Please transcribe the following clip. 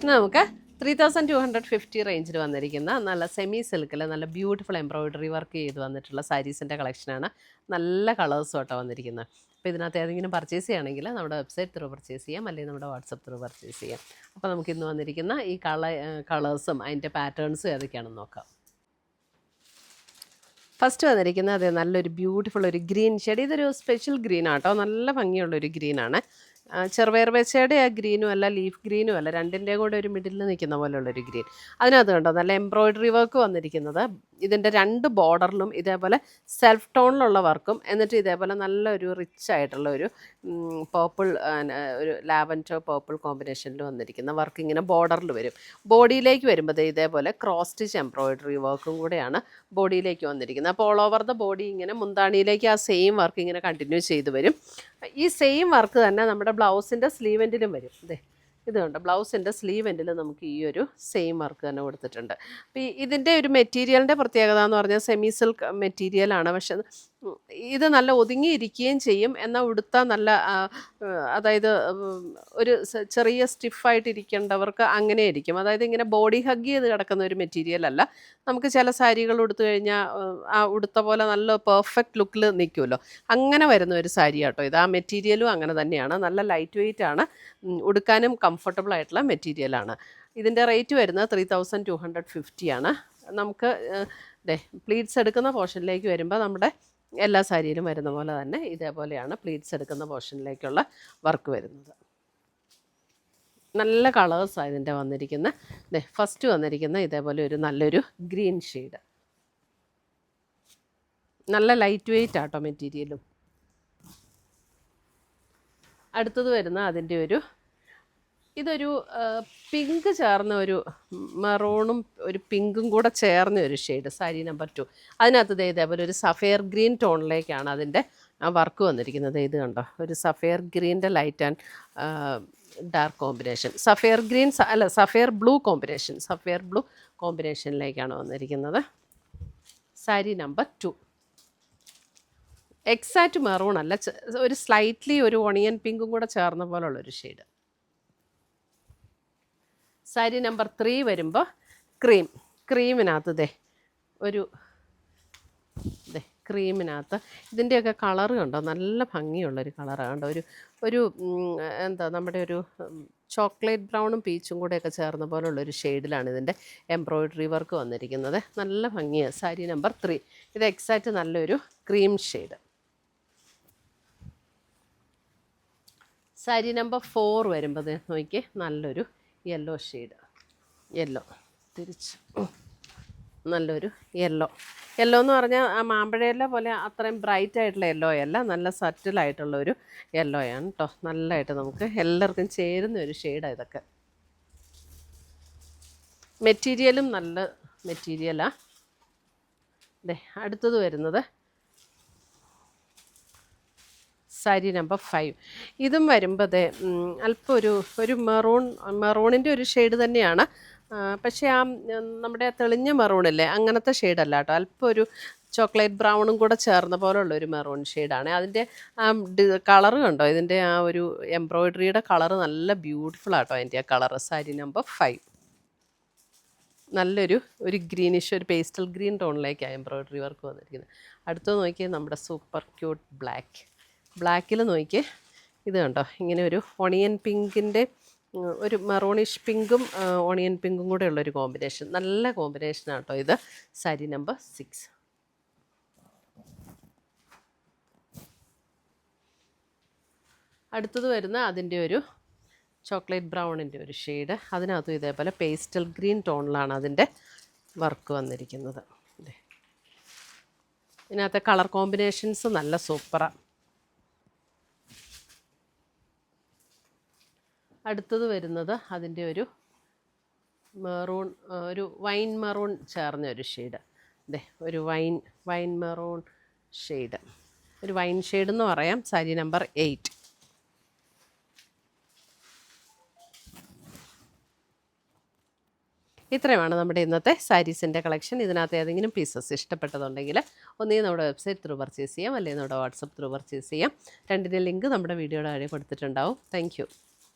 നമുക്ക് 3250 റേഞ്ചിൽ വന്നിരിക്കുന്ന നല്ല സെമി സിൽക്കിൽ നല്ല ബ്യൂട്ടിഫുൾ എംബ്രോയിഡറി വർക്ക് ചെയ്ത് വന്നിട്ടുള്ള സാരീസിൻ്റെ കളക്ഷനാണ്. നല്ല കളേഴ്സും കേട്ടോ വന്നിരിക്കുന്നത്. അപ്പോൾ ഇതിനകത്ത് ഏതെങ്കിലും പർച്ചേസ് ചെയ്യുകയാണെങ്കിൽ നമ്മുടെ വെബ്സൈറ്റ് ത്രൂ പർച്ചേസ് ചെയ്യാം, അല്ലെങ്കിൽ നമ്മുടെ വാട്സപ്പ് ത്രൂ പർച്ചേസ് ചെയ്യാം. അപ്പോൾ നമുക്ക് ഇന്ന് വന്നിരിക്കുന്ന ഈ കളേഴ്സും അതിൻ്റെ പാറ്റേൺസും ഏതൊക്കെയാണെന്ന് നോക്കാം. ഫസ്റ്റ് വന്നിരിക്കുന്നത് അതെ നല്ലൊരു ബ്യൂട്ടിഫുൾ ഒരു ഗ്രീൻ ഷെയ്ഡ്. ഇതൊരു സ്പെഷ്യൽ ഗ്രീൻ ആട്ടോ, നല്ല ഭംഗിയുള്ളൊരു ഗ്രീനാണ്. ചെറുപയർ വെച്ചയുടെ ആ ഗ്രീനും അല്ല, ലീഫ് ഗ്രീനും അല്ല, രണ്ടിൻ്റെ കൂടെ ഒരു മിഡിലിൽ നിൽക്കുന്ന പോലെയുള്ളൊരു ഗ്രീൻ. അതിനകത്ത് കണ്ടോ നല്ല എംബ്രോയിഡറി വർക്ക് വന്നിരിക്കുന്നത്. ഇതിൻ്റെ രണ്ട് ബോർഡറിലും ഇതേപോലെ സെൽഫ് ടോണിലുള്ള വർക്കും, എന്നിട്ട് ഇതേപോലെ നല്ലൊരു റിച്ച് ആയിട്ടുള്ള ഒരു പേർപ്പിൾ, ഒരു ലാവൻഡർ പേർപ്പിൾ കോമ്പിനേഷനിൽ വന്നിരിക്കുന്ന വർക്ക് ഇങ്ങനെ ബോർഡറിൽ വരും. ബോഡിയിലേക്ക് വരുമ്പോൾ ഇതേപോലെ ക്രോസ് സ്റ്റിച്ച് എംബ്രോയിഡറി വർക്കും കൂടെയാണ് ബോഡിയിലേക്ക് വന്നിരിക്കുന്നത്. അപ്പോൾ ഓൾ ഓവർ ദ ബോഡി ഇങ്ങനെ മുന്താണിയിലേക്ക് ആ സെയിം വർക്ക് ഇങ്ങനെ കണ്ടിന്യൂ ചെയ്ത് വരും. ഈ സെയിം വർക്ക് തന്നെ നമ്മുടെ ബ്ലൗസിൻ്റെ സ്ലീവ് എൻഡിലും വരും. ഇത് കണ്ടോ, ബ്ലൗസിൻ്റെ സ്ലീവ് എൻഡിൽ നമുക്ക് ഈ ഒരു സെയിം വർക്ക് തന്നെ കൊടുത്തിട്ടുണ്ട്. അപ്പോൾ ഇതിൻ്റെ ഒരു മെറ്റീരിയലിൻ്റെ പ്രത്യേകത എന്ന് പറഞ്ഞാൽ സെമി സിൽക്ക് മെറ്റീരിയലാണ്. പക്ഷെ ഇത് നല്ല ഒതുങ്ങിയിരിക്കുകയും ചെയ്യും, എന്നാൽ ഉടുത്താൽ നല്ല അതായത് ഒരു ചെറിയ സ്റ്റിഫായിട്ടിരിക്കേണ്ടവർക്ക് അങ്ങനെ ഇരിക്കും. അതായത് ഇങ്ങനെ ബോഡി ഹഗ് ചെയ്ത് കിടക്കുന്ന ഒരു മെറ്റീരിയൽ അല്ല. നമുക്ക് ചില സാരികൾ ഉടുത്തു കഴിഞ്ഞാൽ ആ ഉടുത്ത പോലെ നല്ല പെർഫെക്റ്റ് ലുക്കിൽ നിൽക്കുമല്ലോ, അങ്ങനെ വരുന്ന ഒരു സാരി കേട്ടോ ഇത്. ആ മെറ്റീരിയലും അങ്ങനെ തന്നെയാണ്, നല്ല ലൈറ്റ് വെയ്റ്റ് ആണ്, ഉടുക്കാനും കംഫർട്ടബിൾ ആയിട്ടുള്ള മെറ്റീരിയലാണ്. ഇതിൻ്റെ റേറ്റ് വരുന്നത് 3250 ആണ്. നമുക്ക് പ്ലീറ്റ്സ് എടുക്കുന്ന പോർഷനിലേക്ക് വരുമ്പോൾ നമ്മുടെ എല്ലാ സാരിയിലും വരുന്ന പോലെ തന്നെ ഇതേപോലെയാണ് പ്ലീറ്റ്സ് എടുക്കുന്ന പോർഷനിലേക്കുള്ള വർക്ക് വരുന്നത്. നല്ല കളേഴ്സാണ് ഇതിൻ്റെ വന്നിരിക്കുന്നത്. ഫസ്റ്റ് വന്നിരിക്കുന്ന ഇതേപോലെ ഒരു നല്ലൊരു ഗ്രീൻ ഷെയ്ഡ്, നല്ല ലൈറ്റ് വെയ്റ്റ് ആട്ടോ മെറ്റീരിയലും. അടുത്തത് വരുന്ന അതിൻ്റെ ഇതൊരു പിങ്ക് ചേർന്ന ഒരു മെറൂണും ഒരു പിങ്കും കൂടെ ചേർന്ന ഒരു ഷെയ്ഡ്, സാരി നമ്പർ 2. അതിനകത്ത് ഇതേപോലെ ഒരു സഫയർ ഗ്രീൻ ടോണിലേക്കാണ് അതിൻ്റെ വർക്ക് വന്നിരിക്കുന്നത്. ഇത് കണ്ടോ, ഒരു സഫയർ ഗ്രീൻ്റെ light and dark combination, sapphire green അല്ല sapphire blue combination, sapphire blue കോമ്പിനേഷനിലേക്കാണ് വന്നിരിക്കുന്നത്. സാരി നമ്പർ 2 എക്സാക്റ്റ് മെറൂൺ അല്ല, ഒരു സ്ലൈറ്റ്ലി ഒരു ഓണിയൻ പിങ്കും കൂടെ ചേർന്ന പോലുള്ളൊരു ഷെയ്ഡ്. സാരി നമ്പർ 3 വരുമ്പോൾ ക്രീമിനകത്ത് ക്രീമിനകത്ത് ഇതിൻ്റെയൊക്കെ കളറ് കണ്ടോ, നല്ല ഭംഗിയുള്ളൊരു കളറാണ് കണ്ടോ. ഒരു എന്താ നമ്മുടെ ഒരു ചോക്ലേറ്റ് ബ്രൗണും പീച്ചും കൂടെയൊക്കെ ചേർന്ന പോലുള്ളൊരു ഷെയ്ഡിലാണ് ഇതിൻ്റെ എംബ്രോയിഡറി വർക്ക് വന്നിരിക്കുന്നത്. നല്ല ഭംഗിയാണ്. സാരി നമ്പർ 3 ഇത് എക്സാക്റ്റ് നല്ലൊരു ക്രീം ഷെയ്ഡ്. സാരി നമ്പർ 4 വരുമ്പോൾ നോക്കിയേ, നല്ലൊരു യെല്ലോ ഷെയ്ഡ്, യെല്ലോ തിരിച്ച് നല്ലൊരു യെല്ലോ എന്ന് പറഞ്ഞാൽ ആ മാമ്പഴയെല്ലോ പോലെ അത്രയും ബ്രൈറ്റ് ആയിട്ടുള്ള യെല്ലോ അല്ല, നല്ല സറ്റിലായിട്ടുള്ളൊരു യെല്ലോയാണ് കേട്ടോ. നല്ലതായിട്ട് നമുക്ക് എല്ലാവർക്കും ചേരുന്ന ഒരു ഷെയ്ഡാണ് ഇതൊക്കെ. മെറ്റീരിയലും നല്ല മെറ്റീരിയലാണ്. അടുത്തത് വരുന്നത് സാരി നമ്പർ 5. ഇതും വരുമ്പോൾ അല്പം ഒരു മെറൂണിൻ്റെ ഒരു ഷെയ്ഡ് തന്നെയാണ്. പക്ഷേ ആ നമ്മുടെ തെളിഞ്ഞ മെറൂണില്ലേ, അങ്ങനത്തെ ഷെയ്ഡല്ല കേട്ടോ, അല്പം ഒരു ചോക്ലേറ്റ് ബ്രൗണും കൂടെ ചേർന്ന പോലുള്ളൊരു മെറൂൺ ഷെയ്ഡാണ്. അതിൻ്റെ ആ കളറ് കണ്ടോ, ഇതിൻ്റെ ആ ഒരു എംബ്രോയിഡറിയുടെ കളറ് നല്ല ബ്യൂട്ടിഫുൾ ആട്ടോ അതിൻ്റെ ആ കളറ്. സാരി നമ്പർ 5 നല്ലൊരു ഗ്രീനിഷ്, ഒരു പേസ്റ്റൽ ഗ്രീൻ ടോണിലേക്കാണ് എംബ്രോയിഡറി വർക്ക് വന്നിരിക്കുന്നത്. അടുത്തത് നോക്കിയാൽ നമ്മുടെ സൂപ്പർ ക്യൂട്ട് ബ്ലാക്കിൽ നോക്കിയേ, ഇത് കണ്ടോ, ഇങ്ങനെ ഒരു ഓണിയൻ പിങ്കിൻ്റെ ഒരു മെറൂണിഷ് പിങ്കും ഓണിയൻ പിങ്കും കൂടെ ഉള്ളൊരു കോമ്പിനേഷൻ, നല്ല കോമ്പിനേഷനാണ് കേട്ടോ ഇത്. സാരി നമ്പർ 6 അടുത്തത് വരുന്ന അതിൻ്റെ ഒരു ചോക്ലേറ്റ് ബ്രൗണിൻ്റെ ഒരു ഷെയ്ഡ്. അതിനകത്തും ഇതേപോലെ പേസ്റ്റൽ ഗ്രീൻ ടോണിലാണ് അതിൻ്റെ വർക്ക് വന്നിരിക്കുന്നത്. ഇതിനകത്തെ കളർ കോമ്പിനേഷൻസ് നല്ല സൂപ്പറാണ്. അടുത്തത് വരുന്നത് അതിൻ്റെ ഒരു മെറൂൺ, ഒരു വൈൻ മെറൂൺ ചേർന്ന ഒരു ഷെയ്ഡ്. ഒരു വൈൻ മെറൂൺ ഷെയ്ഡ്, ഒരു വൈൻ ഷെയ്ഡ് എന്ന് പറയാം. സാരി നമ്പർ 8 ഇത്രയുമാണ് നമ്മുടെ ഇന്നത്തെ സാരീസിൻ്റെ കളക്ഷൻ. ഇതിനകത്ത് ഏതെങ്കിലും പീസസ് ഇഷ്ടപ്പെട്ടതുണ്ടെങ്കിൽ ഒന്നുകിൽ നമ്മുടെ വെബ്സൈറ്റ് ത്രൂ പർച്ചേസ് ചെയ്യാം, അല്ലെങ്കിൽ നമ്മുടെ വാട്സപ്പ് ത്രൂ പർച്ചേസ് ചെയ്യാം. രണ്ടിൻ്റെ ലിങ്ക് നമ്മുടെ വീഡിയോയുടെ താഴെ കൊടുത്തിട്ടുണ്ടാവും. താങ്ക്